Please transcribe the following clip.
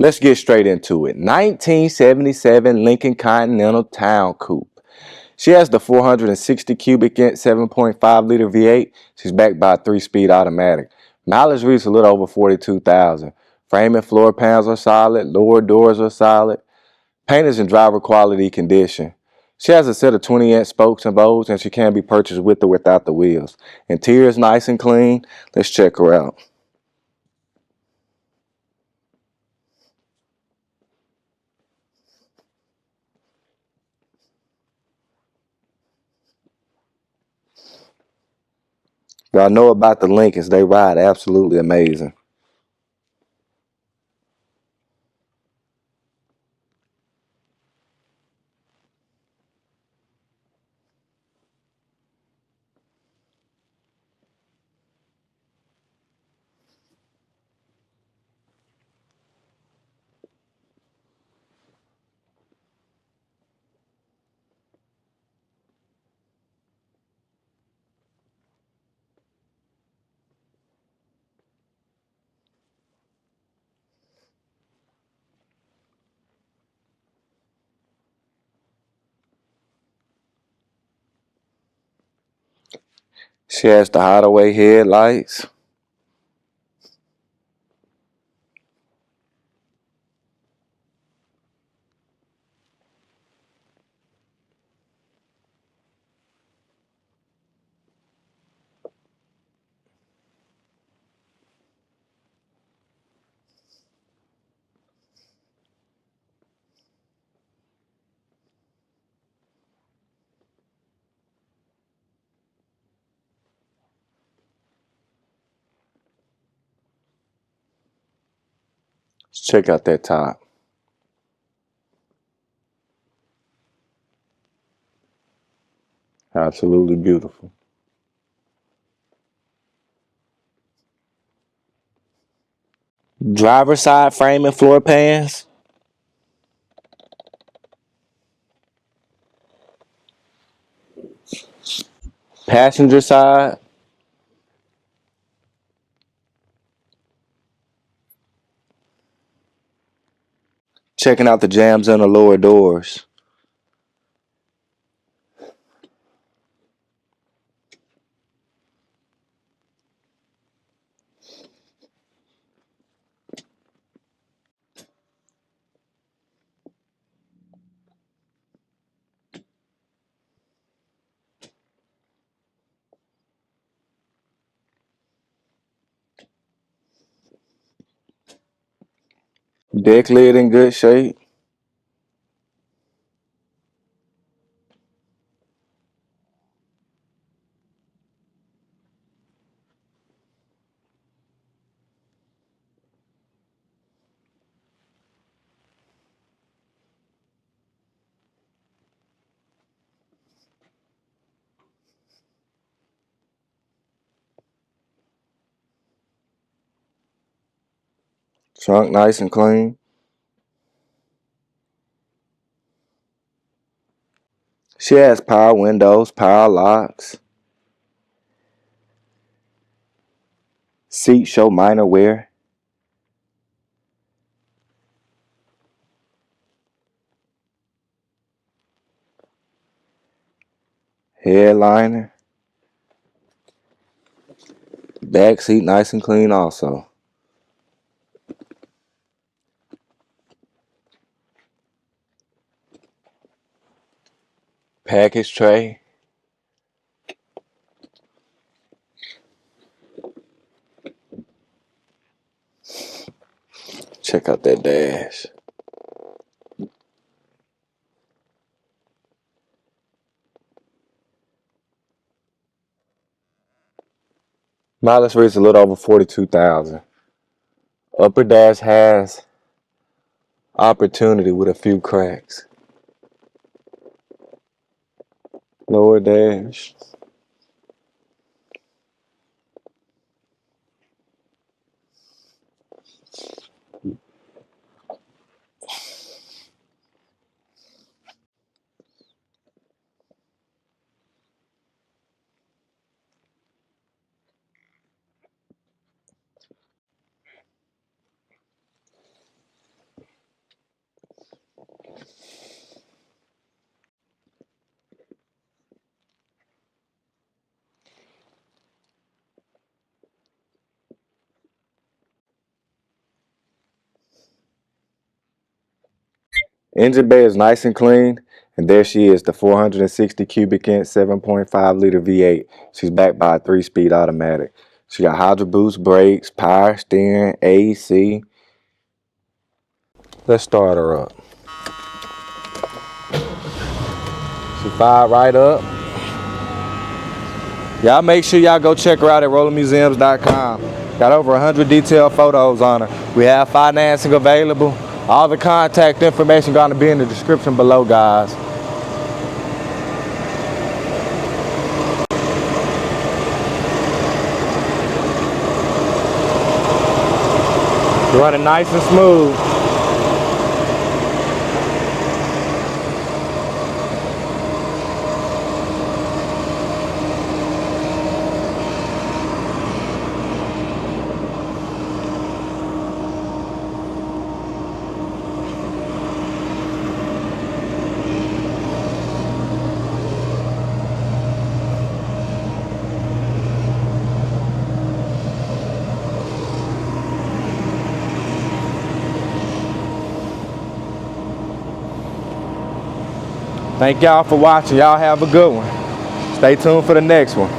Let's get straight into it. 1977 Lincoln Continental Town Coupe. She has the 460 cubic inch 7.5 liter V8. She's backed by a 3-speed automatic. Mileage reads a little over 42,000. Frame and floor panels are solid. Lower doors are solid. Paint is in driver quality condition. She has a set of 20-inch spokes and bows, and she can be purchased with or without the wheels. Interior is nice and clean. Let's check her out. Y'all know about the Lincolns. They ride absolutely amazing. She has the hideaway headlights. Check out that top. Absolutely beautiful. Driver side frame and floor pans. Passenger side. Checking out the jambs on the lower doors. Deck lid in good shape. Trunk nice and clean. She has power windows, power locks. Seats show minor wear. Headliner. Back seat nice and clean also. Package tray. Check out that dash. Mileage reads a little over 42,000. Upper dash has opportunity with a few cracks. Lower dash. Engine bay is nice and clean. And there she is, the 460 cubic inch 7.5 liter V8. She's backed by a 3-speed automatic. She got Hydro Boost brakes, power steering, AC. Let's start her up. She fired right up. Y'all make sure y'all go check her out at rollermuseums.com. Got over 100 detailed photos on her. We have financing available. All the contact information gonna be in the description below, guys. Running nice and smooth. Thank y'all for watching. Y'all have a good one. Stay tuned for the next one.